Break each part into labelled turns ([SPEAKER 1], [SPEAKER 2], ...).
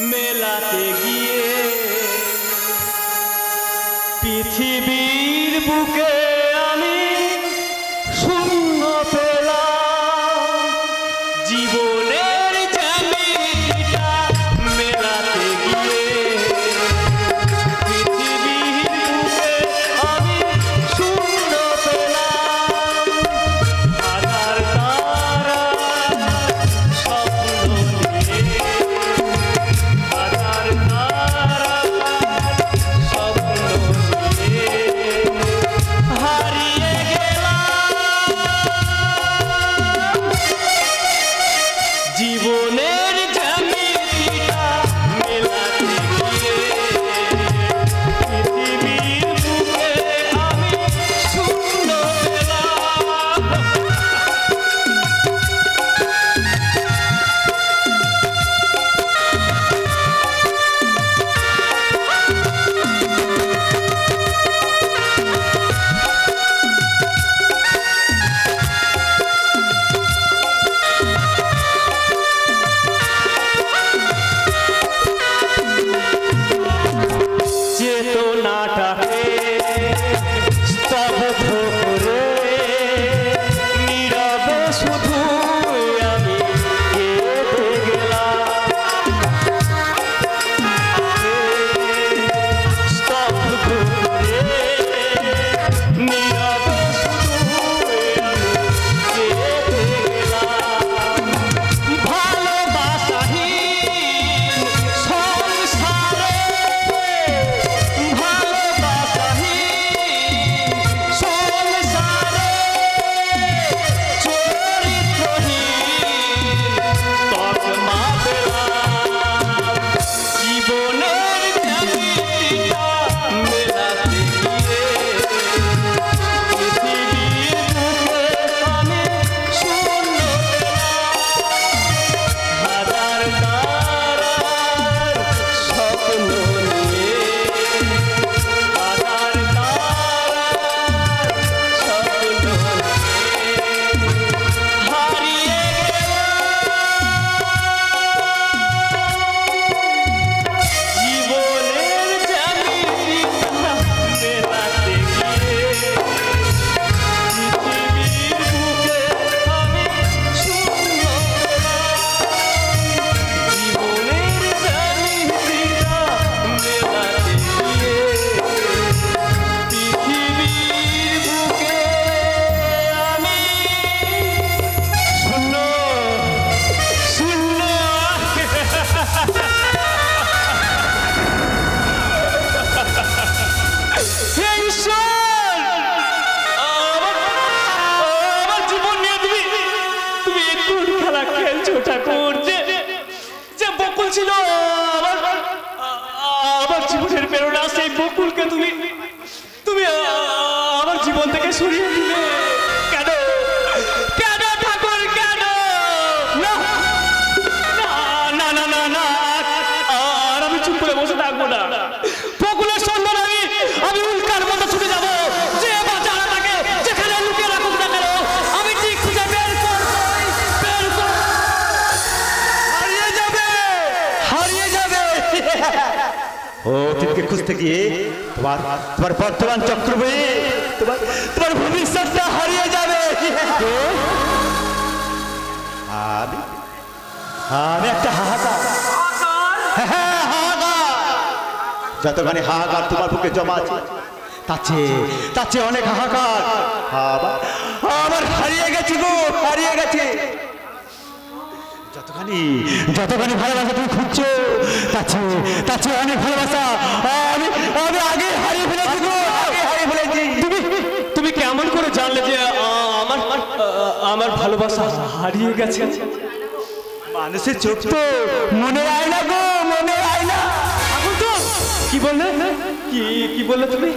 [SPEAKER 1] মেলাতে গিয়ে পৃথিবীর বুকে আমি শূন্য পেলাম জীবনের জ্যামিটা মেলাতে গিয়ে পৃথিবীর বুকে আমি শূন্য পেলাম আধার তারা স্বপ্ন নিয়ে আধার তারা স্বপ্ন নিয়ে হারিয়ে গেলাম জীবনের জ্যামিতিটা মেলাতে গিয়ে পৃথিবীর বুকে আমি শূন্য পেলাম চেতনাটাকে স্তব্ধ করে নীরবে শুধু আমি কেঁদে গেলাম স্তব্ধ করে নীরবে শুধু আমি কেঁদে গেলাম ভালোবাসাহীন সংসারে ছিল আমার জীবনের প্রেরণা সেই বকুলকে তুমি তুমি আমার জীবন থেকে সরিয়ে দিলে কেন কেন ঠাকুর কেন না না না না না আর আমি চুপ করে বসে থাকবো না বকুলের সন্ধান আমি উল্কার মতো ছুটে যাবো যে বাজারে থাকে যেখানে লুকিয়ে রাখুক না কেন আমি ঠিক খুঁজে বের করবো
[SPEAKER 2] অতীতকে খুঁজতে গিয়ে তোমার বর্তমান চক্র বয়ে তোমার ভবিষ্যৎটা হারিয়ে যাবে আমি একটা হাহাকার যতখানি হাহাকার তোমার বুকে জমা আছে তার চেয়ে অনেক হাহাকার আমার হারিয়ে গেছি গো হারিয়ে গেছে যতখানি ভালোবাসা তুমি খুঁজছো তার চেয়ে অনেক ভালোবাসা আমি আগে হারিয়ে ফেলেছি গো আগে হারিয়ে ফেলেছি
[SPEAKER 1] তুমি কেমন করে জানলে যে আমার ভালোবাসা হারিয়ে গেছে
[SPEAKER 2] মানুষের চোখ তো মনে আয় না গো মনে আয় না
[SPEAKER 1] এখন তো কি বললে কি বললে তুমি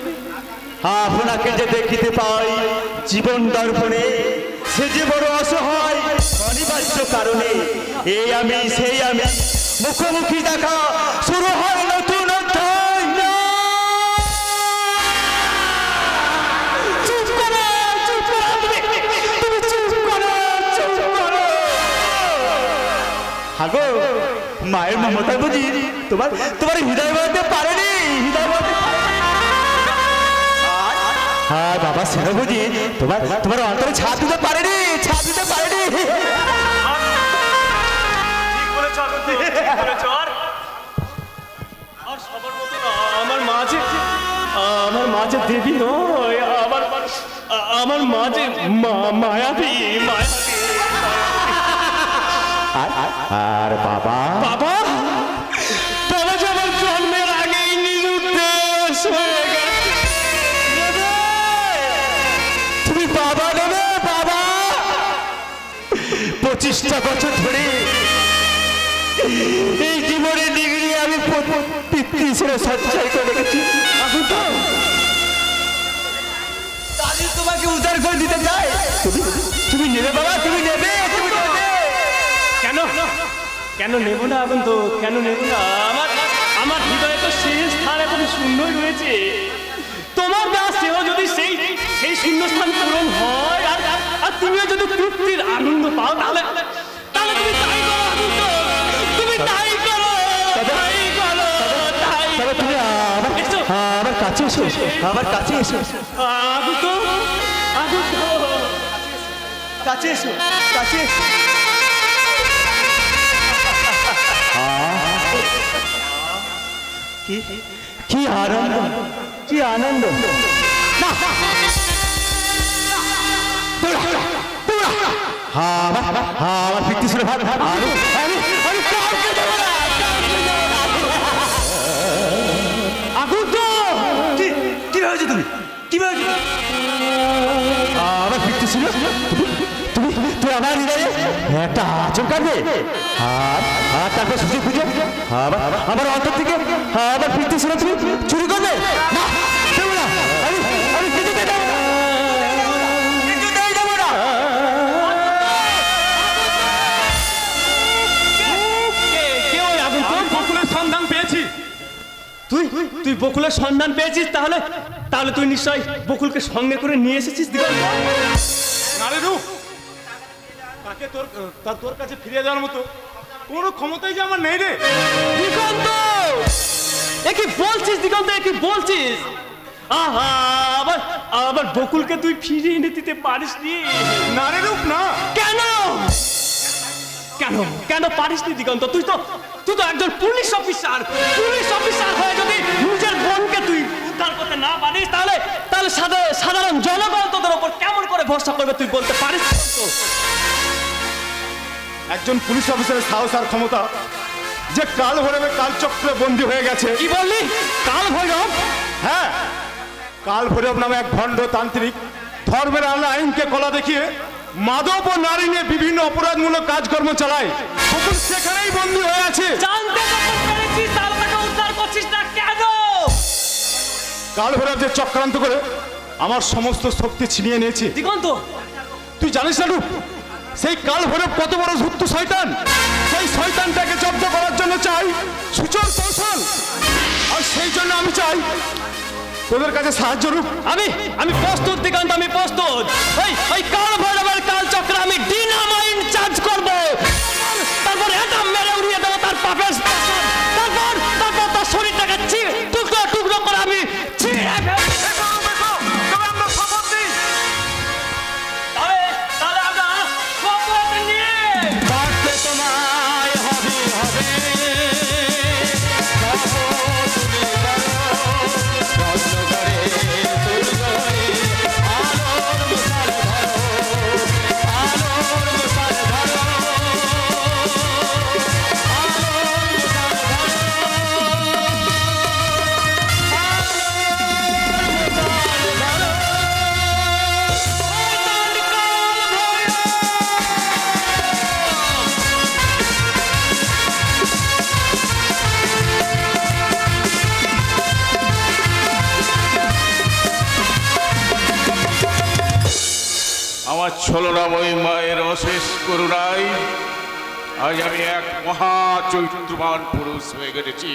[SPEAKER 2] আপনাকে যে দেখিতে পাই জীবন দর্পণে সে যে বড় অসহায় অনিবার্য কারণে এই আমি সেই আমি মুখোমুখি দেখা শুরু হয় নতুন অধ্যায় চুপ করো তুমি চুপ করো হাগো মায়ের মায়ের মমতা বুঝি তোমার তোমার হৃদয় বলতে পারেনি, হৃদয় বলতে হ্যাঁ বাবা সেটা বুঝি তোমার তোমার অন্তরে ছাপ দিতে পারেনি, ছাপ দিতে পারেনি।
[SPEAKER 1] আমার মাঝে দেবী নয়, আমার মাঝে মায়াবী মায়াবী।
[SPEAKER 2] আর বাবা
[SPEAKER 1] বাবা বাবা যে আমার জন্মের আগেই নিরুদ্দেশ হয়ে গেছে।
[SPEAKER 2] তুমি বাবা নেবে বাবা? 25টা বছর ধরে এই জীবনের ডিগ্রি আমি পিতৃ হিসেবে সঞ্চয় করে রেখেছি। তাদের তোমাকে উদ্ধার করে দিতে চাই। তুমি নেবে বাবা, তুমি নেবে, তুমি নেবে।
[SPEAKER 1] কেন কেন নেব না? এখন তো কেন নেব না? আমার হৃদয়ে তো সেই স্থান এখন শূন্যই রয়েছে। তোমার দাসেও যদি সেই শূন্যস্থান পূরণ হয় আর তুমিও যদি তৃপ্তির আনন্দ পাও তাহলে তাহলে তুমি তাই করো আনন্দ, তুমি তাই করো, তাই করো, তাই
[SPEAKER 2] তবে তুমি আমার কাছে এসো, আমার কাছে এসো,
[SPEAKER 1] আগুতো আগুতো
[SPEAKER 2] কাছে এসো, কাছে এসো। কি আনন্দ, কি আনন্দ। আমার পিতৃ ছিল ভাত
[SPEAKER 1] আগুতো।
[SPEAKER 2] কি হয়েছে তুমি, কি হয়েছে? আমার পিতৃ ছিল তুমি, তুই আমার হৃদয়ে একটা আচরণ কাটবে আর তারপর সুযোগ খুঁজে আমার অন্তর থেকে আমার পিতৃ ছিল তুমি চুরি করবে না। দেবো না, আমি কিছুতে দেবো না, কিছুতেই দেবো না।
[SPEAKER 1] বকুলের সন্ধান পেয়েছি। তুই বকুলের সন্ধান পেয়েছিস, তাহলে তাহলে তুই নিশ্চয় বকুলকে সঙ্গে করে নিয়ে এসেছিস দিগন্ত।
[SPEAKER 3] না রে রূপ, তাকে তোর কাছে ফিরে যাওয়ার মতো কোনো ক্ষমতাই যে আমার নেই রে
[SPEAKER 1] দিগন্ত। এ কি বলছিস দিগন্ত, এ কি বলছিস? আহা, আবার আবার বকুলকে তুই ফিরিয়ে এনে দিতে পারিসনি?
[SPEAKER 3] না রে রূপ না।
[SPEAKER 1] কেন কেন কেন পারিসনি দিগন্ত? তুই তো একজন পুলিশ অফিসার। পুলিশ অফিসার হয়ে যদি নিজের বোনকে তুই উদ্ধার করতে না পারিস তাহলে তাহলে সাধারণ জনগণ তোদের ওপর কেমন করে ভরসা করবে তুই বলতে পারিস?
[SPEAKER 3] একজন পুলিশ অফিসারের সাহস আর ক্ষমতা যে কাল ভৈরবে কালচক্রে বন্দী হয়ে গেছে।
[SPEAKER 1] কি বললি? কাল ভৈরব?
[SPEAKER 3] হ্যাঁ, কাল ভৈরব নামে এক ভণ্ড তান্ত্রিক ধর্মের আলো আইনকে কলা দেখিয়ে মাদক ও নারী নিয়ে বিভিন্ন অপরাধমূলক কাজকর্ম চালায়। বকুল সেখানেই বন্দী হয়ে আছে।
[SPEAKER 1] জানতে যখন পেরেছিস তাহলে তাকে উদ্ধার করছিস না কেন?
[SPEAKER 3] কাল ভৈরব যে চক্রান্ত করে আমার সমস্ত শক্তি ছিনিয়ে নিয়েছে।
[SPEAKER 1] দিগন্ত,
[SPEAKER 3] তুই জানিস না রূপ, সেই কাল ভৈরব কত বড় ধূর্ত শয়তান। সেই শয়তানটাকে জব্দ করার জন্য চাই সুচল কৌশল, আর সেই জন্য আমি চাই তোদের কাছে সাহায্য রূপ।
[SPEAKER 1] আমি প্রস্তুত দিগন্ত, আমি প্রস্তুত। ওই কাল ভৈরবের কাল চক্র আমি ডিনামাইট চার্জ করব, তারপর এটা মেরে উড়িয়ে দেবো তার পাপের স্পর্শন। তারপর তার শরীরটাকে টুকরো টুকরো করে আমি ছিঁড়ে ফেলবো। তাহলে আমরা শপথ নিয়ে
[SPEAKER 2] বাঁচতে তোমায় হবে হবে, তুমি করো যত্ন করে তুলগরে আলোর মশাল ধরো, আলোর মশাল ধরো, আলোর মশাল
[SPEAKER 4] আমার ছলনাময়ী মায়ের অশেষ করুণায় আজ আমি এক মহা চৈত্রবান পুরুষ হয়ে গেছি।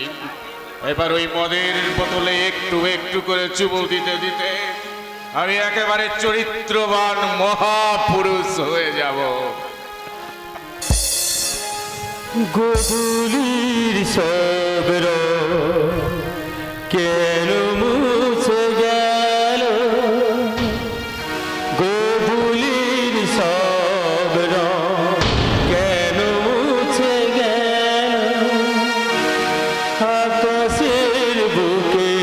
[SPEAKER 4] এবার ওই মদের বোতলে একটু একটু করে চুমু দিতে দিতে আমি একেবারে চরিত্রবান মহাপুরুষ হয়ে যাব।
[SPEAKER 2] গোধূলির সব রং কেন মুছে গেল, গোধূলির সব রং কেন মুছে গেল, আকাশের বুকে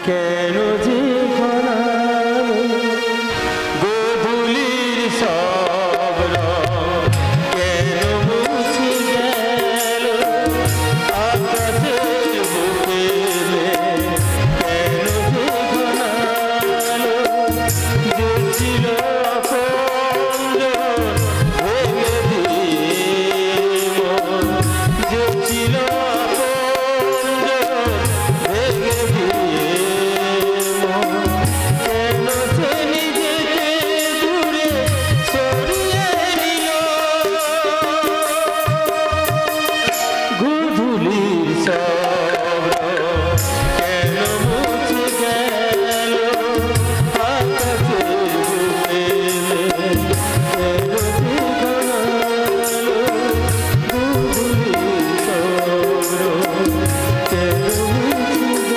[SPEAKER 2] কেন যে ঘনালো, গোধূলির সব রং কেন মুছে গেল, আকাশের বুকে কেন যে ঘনালো, যে ছিল আপনজন ভেঙে দিয়ে মন, যে ছিল আপনজন ভেঙে দিয়ে মন, কেন সে নিজেকে দূরে সরিয়ে নিল, গোধূলির সব রং কেন মুছে গেল, আকাশের বুকে কেন যে ঘনালো, গোধূলির সব রং কেন মুছে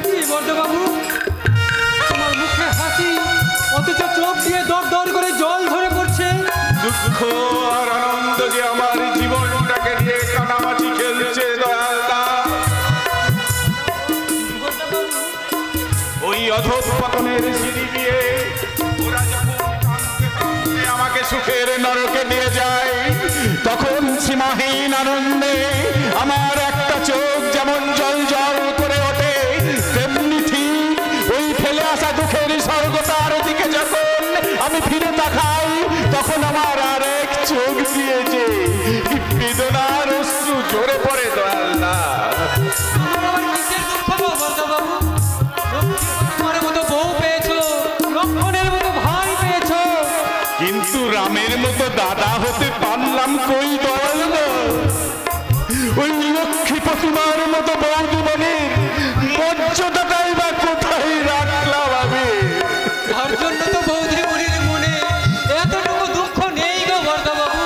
[SPEAKER 1] কি বর্ধবাবু, তোমার মুখে হাসি অথচ চোখ দিয়ে দর দর করে জল ঝরে পড়ছে।
[SPEAKER 4] দুঃখ আর আনন্দ যে আমার জীবনটাকে নিয়ে কানামাছি খেলছে দয়ালদা। ওই অধঃপতনের সিঁড়ি দিয়ে ওরা যখন টানতে টানতে আমাকে সুখের নরকে নিয়ে যায়, তখন সীমাহীন আনন্দে আমার একটা চোখ যেমন জল জল করে ওঠে, তেমনি ঠিক ওই ফেলে আসা দুঃখের স্বর্গতার দিকে যখন আমি ফিরে তাকাই, তখন আমার আরেক চোখ দিয়েছে বেদনার অশ্রু ঝরে পড়ে দয়ালদা।
[SPEAKER 1] তোমার আবার কিসের দুঃখ গো বর্ধবাবু? তোমার মতো বউ পেয়েছো, লক্ষণের মতো ভাই পেয়েছো,
[SPEAKER 4] কিন্তু রামের মতো দাদা হতে পারলাম কই দয়ালদা। ওই লক্ষ্মী প্রতিমার মতো বৌদিমণির মর্যাদাটাই বা কোথায় রাখলাম আমি?
[SPEAKER 1] তার জন্য তো বৌদিমণির মনে এতটুকু দুঃখ নেই গো বর্ধবাবু।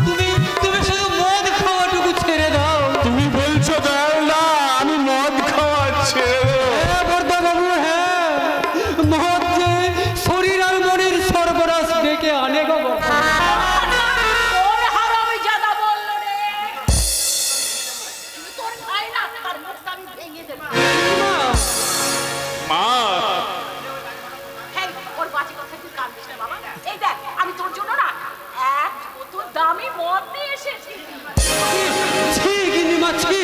[SPEAKER 1] তুমি তুমি শুধু মদ খাওয়াটুকু ছেড়ে দাও।
[SPEAKER 4] তুমি বলছো দয়ালদা আমি মদ খাওয়াচ্ছি?
[SPEAKER 1] হ্যাঁ বর্ধবাবু, হ্যাঁ, মদ যে শরীর আর মনের সর্বনাশ ডেকে আনে গো বর্ধবাবু।
[SPEAKER 5] তোর হারামিজাদা বললো রে, তুই তোর ভাই না, তার মুখটা আমি ভেঙে দেবো।
[SPEAKER 4] মা,
[SPEAKER 5] হ্যাঁ, ওর বাজে কথা তুই কাঁদিস না বাবা। এই দেখ, আমি তোর জন্য না এক বোতল দামি মদ নিয়ে এসেছি।
[SPEAKER 1] ছি গিন্নিমা, ছি,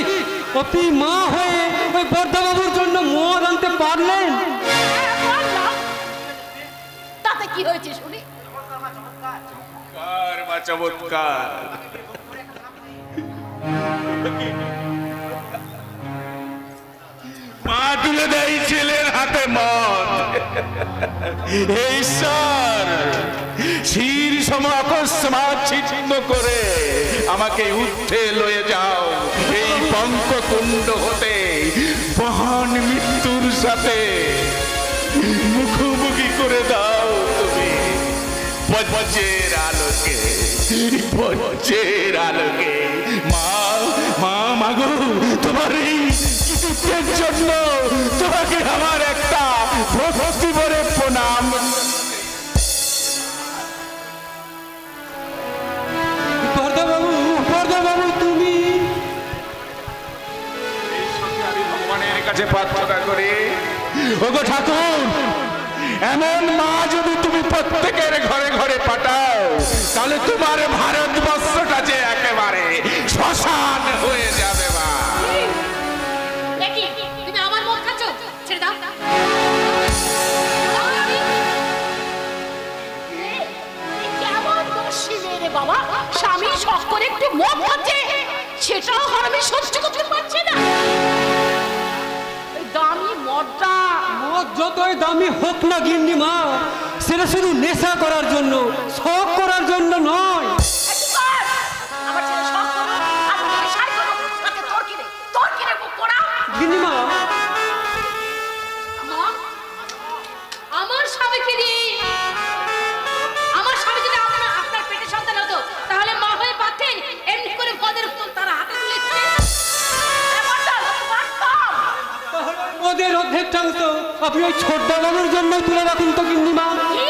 [SPEAKER 1] আপনি মা হয়ে ওই বর্ধবাবুর জন্য মদ আনতে পারলেন?
[SPEAKER 5] হ্যাঁ, পারলাম। তাতে কি হয়েছে শুনি?
[SPEAKER 4] কার মা চমৎকার। মা তুলে দেয় ছেলের হাতে মদ। হে ঈশ্বর, শির সম অকস্মাৎ ছিন্ন করে আমাকে উঠে লয়ে যাও এই পঙ্ককুণ্ড হতে, মহান মৃত্যুর সাথে মুখোমুখি করে দাও তুমি বজ্রের আলোকে, বজ্রের আলোকে। মা, মা, মাগো, তোমার এই কৃতিত্বের জন্য তোমাকে আমার একটা ভক্তি ভরে প্রণাম।
[SPEAKER 1] বর্ধবাবু, বর্ধবাবু, তুমি
[SPEAKER 4] আমি ভগবানের কাছে প্রার্থনা করি, ওগো ঠাকুর, এমন মা যদি তুমি প্রত্যেকের ঘরে ঘরে পাঠাও, তাহলে তোমার ভারতবর্ষটা যে একেবারে শ্মশান হয়ে যাবে। মা,
[SPEAKER 5] দেখি তুমি আমার মদ খাচ্ছ, ছেড়ে দাও। কেমন দোষী মেয়ে রে বাবা, স্বামী শখ করে একটু মদ খাচ্ছে, সেটাও হারামি সহ্য করতে পারছে না। এই দামি মদটা
[SPEAKER 1] মদ যতই দামি হোক না গিন্নিমা, সেটা শুধু নেশা করার জন্য, শখ করার জন্য নয়।
[SPEAKER 5] একটু কর। আমার ছেলে শখ করো আর নেশাই করো, তাকে তোর কিনে মুখ পড়াও।
[SPEAKER 1] গিন্নিমা,
[SPEAKER 5] মা, আমার স্বামীকে নিয়ে
[SPEAKER 1] আপনি ওই ছোট্ট বাবুর জন্য তুলে রাখুন তো গিন্নিমা।
[SPEAKER 5] কি?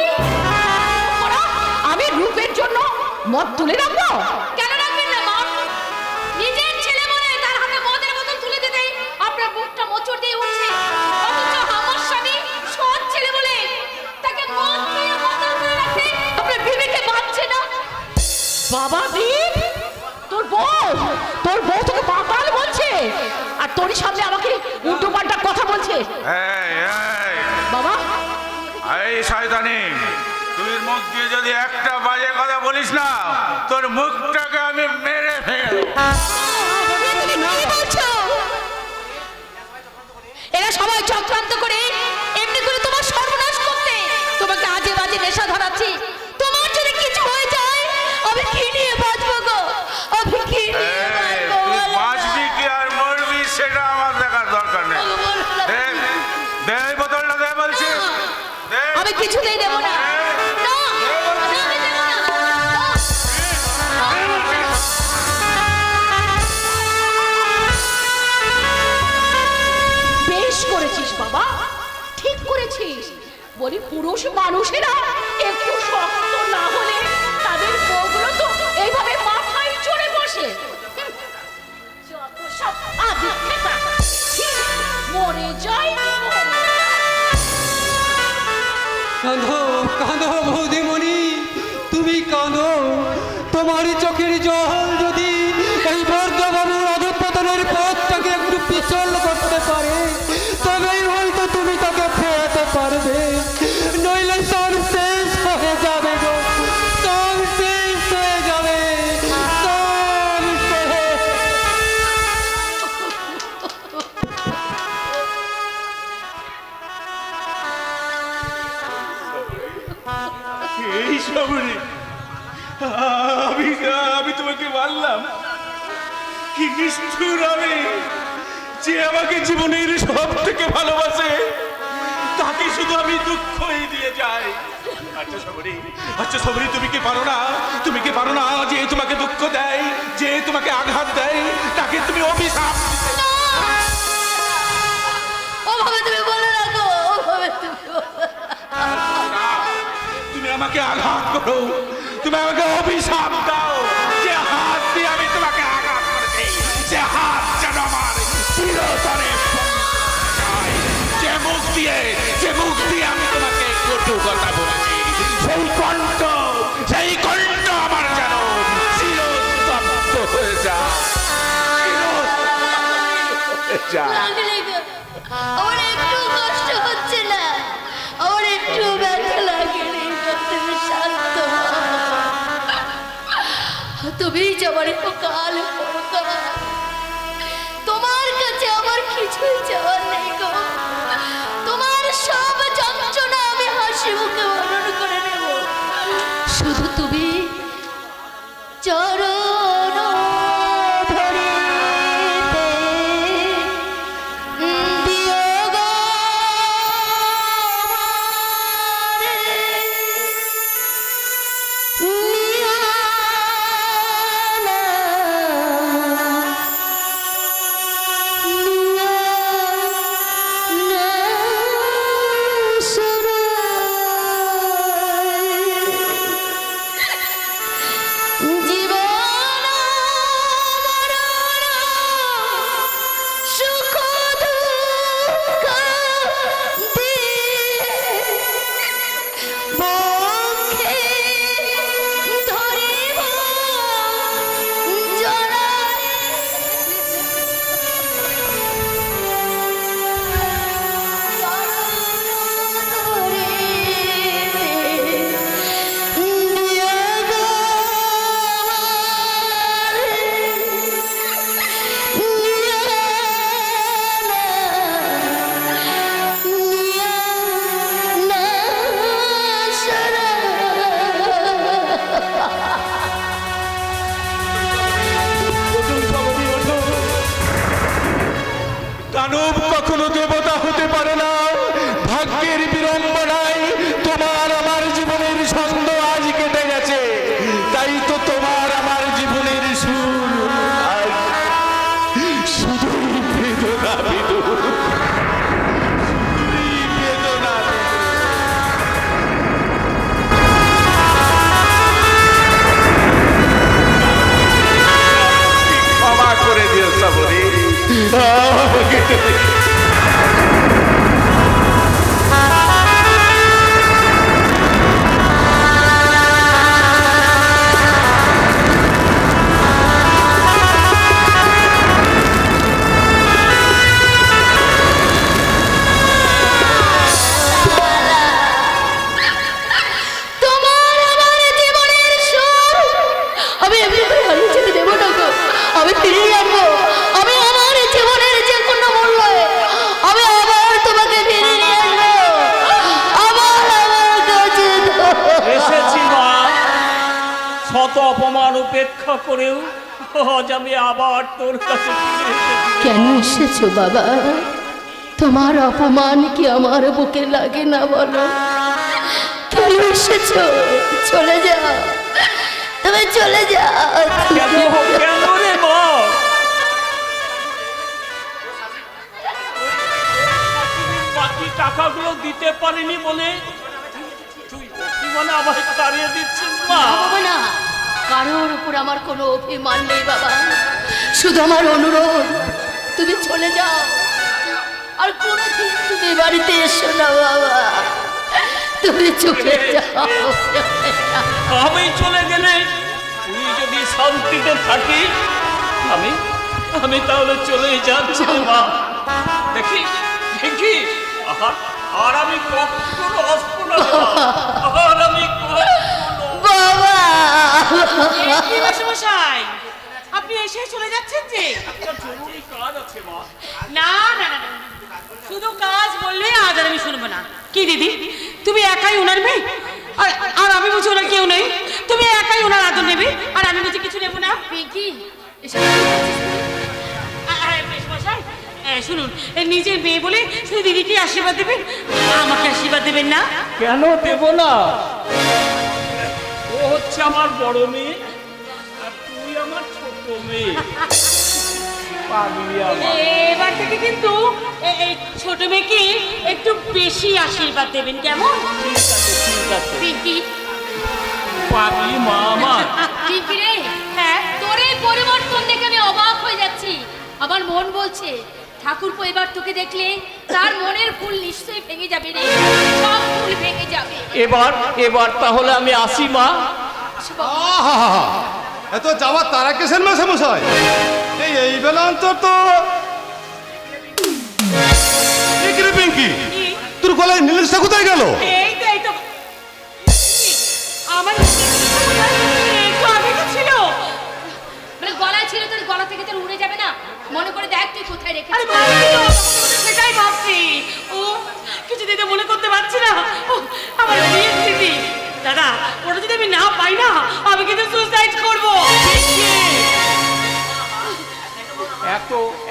[SPEAKER 5] ওরা আমি রূপের জন্য মদ তুলে রাখবো? কেন রাখবেন না মা? নিজের ছেলে বলে তার হাতে মদের বোতল তুলে দিতে আপনার বুকটা মোচড় দিয়ে উঠছে, অথচ আমার স্বামী সৎ ছেলে বলে তাকে মদ দিয়ে বোতল তুলে রাখতে আপনার বিবেকে বাঁধছে না? বাবা দীপ, তোর বউ তোকে পাগল বলছে আর তোরই সামনে আমাকে উল্টো পাল্টা কথা বলছে। বাবা
[SPEAKER 4] এই শয়তানি, তুই মুখ দিয়ে যদি একটা বাজে কথা বলিস না, তোর মুখটাকে আমি মেরে ফেলবো।
[SPEAKER 5] কি বলছো? এরা সবাই চক্রান্ত করে এমনি করে তোমার সর্বনাশ করতে তোমাকে আজে বাজে নেশা ধরাচ্ছি। তোমার যদি কিছু হয়ে যায় আমি কি নিয়ে বাঁচবো গো? আমি কি নিয়ে বাঁচবো?
[SPEAKER 4] বাঁচবি কি আর মরবি সেটা আমার দেখার দরকার নেই। দে এই বোতলটা, দে বলছি।
[SPEAKER 5] আমি কিছুতেই দেবো না। না, আমি দেবো না। বেশ করেছিস বাবা, ঠিক করেছিস। বলি পুরুষ মানুষেরা একটু শক্ত না হলে তাদের বউগুলো তো এইভাবে মাথায় চড়ে বসে। যত সব আদিক্ষেতা, ছি, মরে যায়।
[SPEAKER 1] কাঁদো কাঁদো বৌদিমণি, তুমি কাঁদো। তোমারই চোখের জল যদি এই বর্ধবাবুর অধঃপতনের পথটাকে একটু পিছল করতে পারে, তবেই হয়তো তুমি তাকে ফেরাতে পারবে, নইলে সব শেষ হয়ে যাবে গো, সব শেষ হয়ে যাবে, সব শেষ।
[SPEAKER 4] এই সবরে আমি তোমাকে মারলাম? কি নিষ্ঠুর আমি, যে আমাকে জীবনের সব থেকে ভালোবাসে তাকে শুধু আমি দুঃখই দিয়ে যাই। আচ্ছা সবরি, তুমি কি পারো না? তুমি কি পারো না যে তোমাকে দুঃখ দেয়, যে তোমাকে আঘাত দেয়, তাকে তুমি অভিশাপ দিতে?
[SPEAKER 5] ওভাবে তুমি বলে রাখো, ওভাবে
[SPEAKER 4] তুমি আমাকে আঘাত করো, তুমি আমাকে অভিশাপ দাও, যে হাত দিয়ে আমি তোমাকে আঘাত করেছি সে হাত যেন আমার চিরতরে যায়। যে মুখ দিয়ে আমি তোমাকে কটু কথা বলেছি, সেই কণ্ঠ আমার যেন চিরস্তব্ধ হয়ে যায়।
[SPEAKER 5] লাগলে গো, আমার একটু কষ্ট হচ্ছে না, আমার একটু ব্যথা লাগে রে। তুমি শান্ত হও। তুমি যে আমার কাল পরকাল, তোমার কাছে আমার কিছুই চাওয়ার নেই গো। তোমার সব যন্ত্রণা আমি হাসি মুখে বরণ করে নেব। শুধু তুমি চরণ ধরিতে দিও গো আমারে, নিও না, নিও না সরাই। জীবন মরণ সুখ দুঃখ দিয়ে বক্ষে ধরিব জড়াই।
[SPEAKER 3] দানব কখনো দেবতা হতে পারে না। ভাগ্যের বিড়ম্বনায় তোমার আমার জীবনের ছন্দ আজ কেটে গেছে, তাই তো তোমার আমার জীবনের সুর আজ শুধুই বেদনা বিদুর, শুধুই
[SPEAKER 5] আমি ফিরিয়ে আনবো। আমি আমার জীবনের যে কোনো মূল্যে আমি আবার তোমাকে ফিরিয়ে নিয়ে আসবো। আবার আমার কাছে
[SPEAKER 1] এসেছি মা, শত অপমান উপেক্ষা করেও আজ আমি আবার তোর কাছে ফিরে এসেছি।
[SPEAKER 5] কেন এসেছো বাবা? তোমার অপমান কি আমার বুকে লাগে না বলো? কেন এসেছো? চলে যাও, তুমি চলে যাও।
[SPEAKER 1] কেন কেন রে মা? বাকি টাকাগুলো দিতে পারিনি বলে তুই মানে আমায় তাড়িয়ে দিচ্ছিস মা?
[SPEAKER 5] বাবা না, কারোর উপর আমার কোনো অভিমান নেই বাবা, শুধু আমার অনুরোধ তুমি চলে যাও, আর কোনোদিন তুমি বাড়িতে এসো না বাবা, তুমি চলে যাও।
[SPEAKER 1] আমি চলে গেলে তুই যদি শান্তিতে থাকিস, আমি আমি তাহলে চলে যাচ্ছি মা। দেখি দেখি আর আমি কখনো আসবো না মা। আর আমি
[SPEAKER 5] বাবা
[SPEAKER 6] কি মশাই, আপনি এসে চলে যাচ্ছেন যে?
[SPEAKER 1] একটা জরুরি কাজ আছে মা।
[SPEAKER 6] না না না না, শুধু কাজ বললে আজ আর আমি শুনবো না। কি দিদি, তুমি একাই ওনার মেয়ে, আর আর আমি বুঝি ওনার কেউ নেই? তুমি একাই ওনার আদর নেবে আর আমি বুঝি কিছু নেবো না?
[SPEAKER 5] পিঙ্কি,
[SPEAKER 6] মশাই শুনুন, নিজের মেয়ে বলে শুধু দিদিকে আশীর্বাদ দেবেন, আমাকে আশীর্বাদ দেবেন না?
[SPEAKER 1] কেন দেব না? ও হচ্ছে আমার বড় মেয়ে আর তুই আমার ছোট মেয়ে। পাগলি আমার।
[SPEAKER 6] এবার থেকে কিন্তু এই ছোট মেয়েকে একটু বেশি আশীর্বাদ দেবেন, কেমন?
[SPEAKER 1] ঠিক আছে ঠিক আছে।
[SPEAKER 5] পিঙ্কি,
[SPEAKER 1] পাগলি মা আমার।
[SPEAKER 5] পিঙ্কি রে, হ্যাঁ তোর এই পরিবর্তন দেখে আমি অবাক হয়ে যাচ্ছি। আমার মন বলছে ঠাকুরপো এবার তোকে দেখলে তার মনের ফুল নিশ্চয়ই ভেঙে যাবে রে, সব ফুল ভেঙে যাবে।
[SPEAKER 1] এবার তাহলে আমি আসি মা।
[SPEAKER 3] আহা, এত যাওয়ার তারা কেসের মাসে মশাই? এই বেলা অন্তত পিঙ্কি, তোর গলায় নীলেশটা কোথায় গেল?
[SPEAKER 6] এই তো আমার একটু আগে তো ছিল।
[SPEAKER 5] মানে গলায় ছিল, তোর গলা থেকে তোর উড়ে যাবে না? মনে করে দেখ তুই কোথায়
[SPEAKER 6] আরে
[SPEAKER 5] রেখেছিস।
[SPEAKER 6] সেটাই ভাবছি। ও কিছু দিতে মনে করতে পারছি না। ও আমার বিয়ের স্মৃতি। দাদা, ওটা যদি আমি না পাই না, আমি কিন্তু সুসাইড করবো।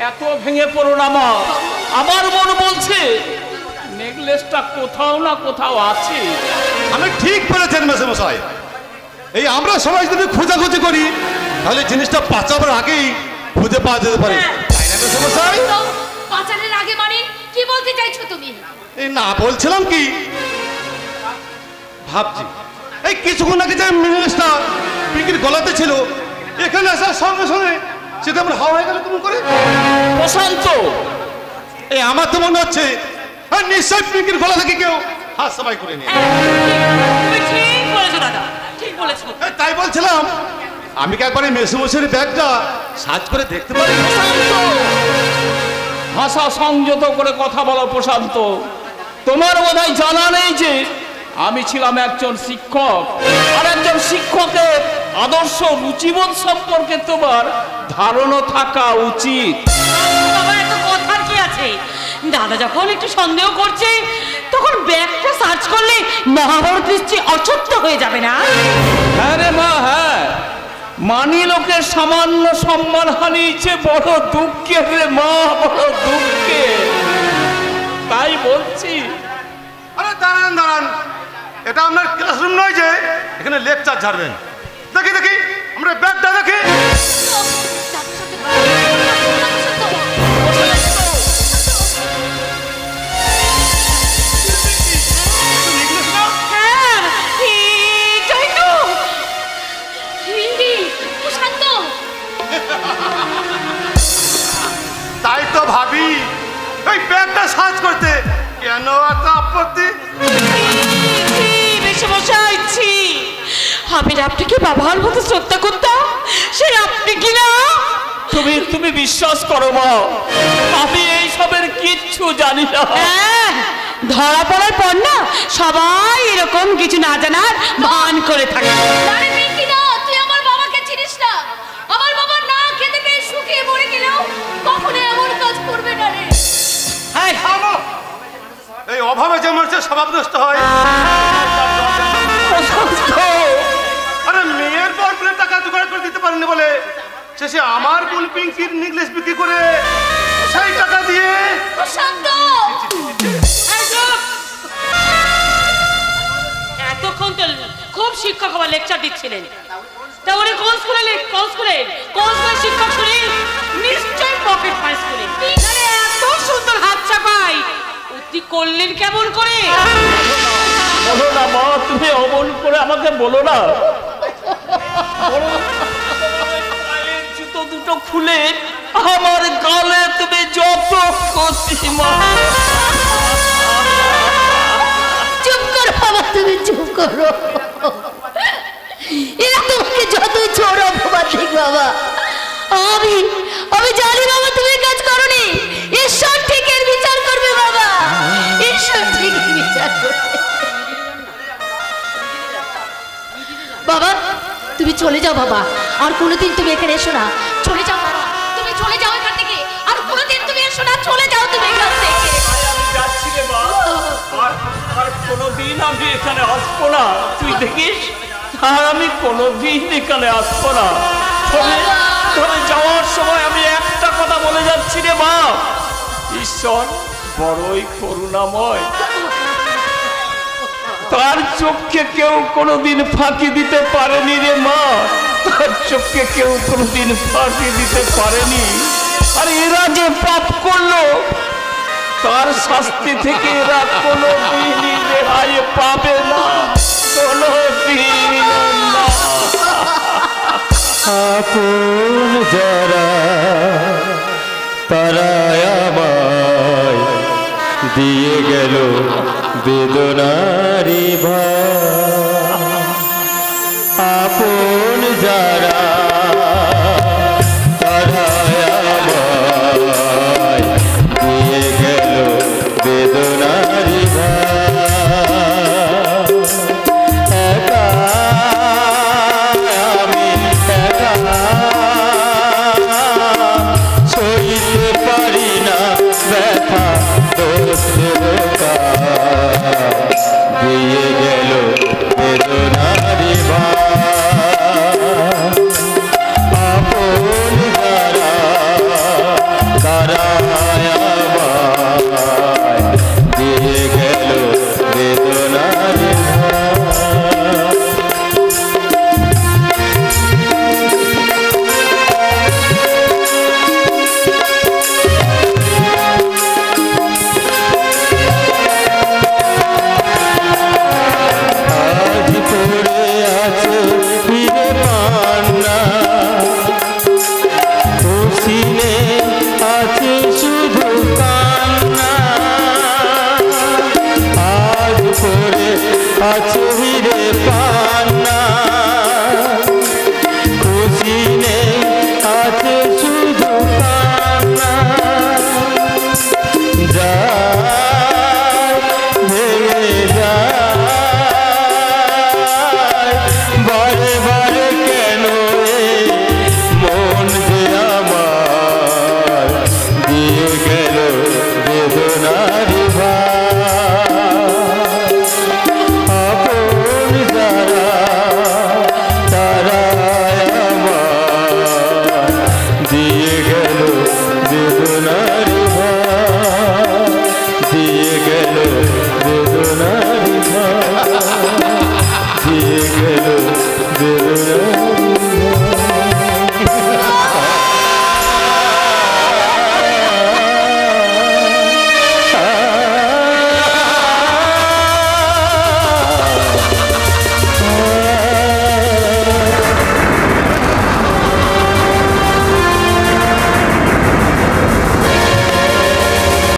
[SPEAKER 1] এত ভেঙে পড়ো না মা। আমার মন বলছে নেকলেসটা কোথাও না কোথাও আছে।
[SPEAKER 3] আমি ঠিক বলেছেন মেসে মশাই। এই আমরা সবাই যদি খোঁজাখুঁজি করি তাহলে জিনিসটা পাচাবার আগেই খুঁজে পাওয়া যেতে পারে, তাই না মেসে মশাই?
[SPEAKER 5] তো পাচারের আগে মানে কি বলতে চাইছো তুমি?
[SPEAKER 3] এই না বলছিলাম কি, ভাবছি এই কিছুক্ষণ আগে যে নীলেশটা পিঙ্কির গলাতে ছিল, এখানে আসার সঙ্গে সঙ্গে সেটা আমার হাওয়া হয়ে গেল কেমন করে?
[SPEAKER 1] প্রশান্ত,
[SPEAKER 3] এই আমার তো মনে হচ্ছে আর নিশ্চয় পিঙ্কির গলা থেকে কেউ হাত সাফাই করে নিয়ে।
[SPEAKER 6] তুমি ঠিক বলেছো দাদা, ঠিক বলেছো।
[SPEAKER 3] এই তাই বলছিলাম, আমি কি একবার এই মেসুমশাইয়ের ব্যাগটা সার্চ করে দেখতে পারি?
[SPEAKER 1] ভাষা সংযত করে কথা বলো প্রশান্ত। তোমার বোধহয় জানা নেই যে আমি ছিলাম একজন শিক্ষক, আর একজন শিক্ষকের আদর্শ রুচিবোধ সম্পর্কে তোমার ধারণা থাকা উচিত।
[SPEAKER 6] বাবা, এত কথার কি আছে? দাদা যখন একটু সন্দেহ করছে, তখন ব্যাগটা সার্চ করলে মহাভারত নিশ্চয়ই অচত্য হয়ে যাবে না?
[SPEAKER 1] হ্যাঁ রে মা, হ্যাঁ। মানি লোকের সামান্য সম্মান হানিয়েছে বড় দুঃখের রে মা, বড় দুঃখের। তাই বলছি।
[SPEAKER 3] আরে দাঁড়ান দাঁড়ান, এটা আপনার ক্লাসরুম নয় যে এখানে লেকচার ঝাড়বেন। দেখি দেখি আমরা ব্যাগটা দেখি।
[SPEAKER 6] হ্যাঁ, এটাই তো।
[SPEAKER 5] শান্ত,
[SPEAKER 3] তাই তো ভাবি এই ব্যাগটা সার্চ করতে কেন এত আপত্তি?
[SPEAKER 6] বেশি মশাই, ছি। আমি আপনাকে বাবার মতো শ্রদ্ধা করতাম, সেই আপনি কি না?
[SPEAKER 1] তুমি বিশ্বাস করো মা, আমি এইসবের কিচ্ছু জানি না।
[SPEAKER 6] হ্যাঁ, ধরা পড়ার পর না সবাই এরকম কিছু না জানার ভান করে থাকে।
[SPEAKER 5] আরে পিঙ্কি না, তুই আমার বাবাকে চিনিস না। আমার বাবা না খেতে পেয়ে
[SPEAKER 7] স্বভাব নষ্ট হয়। আরে মেয়ের বরগুলোর টাকা জোগাড় করে দিতে পারেনি বলে শেষে আমার বোন পিঙ্কির নেকলেস বিক্রি করে সেই টাকা দিয়ে
[SPEAKER 6] এতক্ষণ তো খুব শিক্ষক আবার লেকচার দিচ্ছিলেন। তা উনি কোন স্কুলে শিক্ষক শুনে নিশ্চয় পকেট মার স্কুলে। এত সুন্দর হাত চাপাই অতি করলেন কেমন করে?
[SPEAKER 1] বলো না মা, তুমি অমন করে আমাকে বলো না। জুতো দুটো খুলে আমার গালে তুমি যত খুশি মা।
[SPEAKER 5] চুপ করো বাবা, তুমি চুপ করো। এরা তোমাকে যতই ছোট অপবাদ দিক বাবা, আমি জানি বাবা তুমি কাজ করোনি। ঈশ্বর ঠিক এর বিচার করবে বাবা, ঈশ্বর ঠিক এর বিচার করবে। বাবা তুমি চলে যাও বাবা, আর কোনোদিন তুমি এখানে এসো না। চলে যাও বাবা, তুমি চলে যাও এখান থেকে, আর কোনোদিন তুমি এসো না। চলে যাও তুমি এখান থেকে।
[SPEAKER 1] আমি যাচ্ছি রে মা, আর কোনোদিন আমি এখানে আসবো না, তুই দেখিস। আর আমি কোনোদিন এখানে আসবো না। তবে যাওয়ার সময় আমি একটা কথা বলে যাচ্ছি রে মা, ঈশ্বর বড়ই করুণাময়। তার চোখকে কেউ কোনোদিন ফাঁকি দিতে পারেনি রে মা, তার চোখকে কেউ কোনোদিন ফাঁকি দিতে পারেনি। আর এরা যে পাপ করলো তার শাস্তি থেকে এরা কোনোদিনই রেহাই পাবে না, কোনোদিন না।
[SPEAKER 2] আপন যারা তারা আমায় দিয়ে গেল বেদনারি ভার। আপন যারা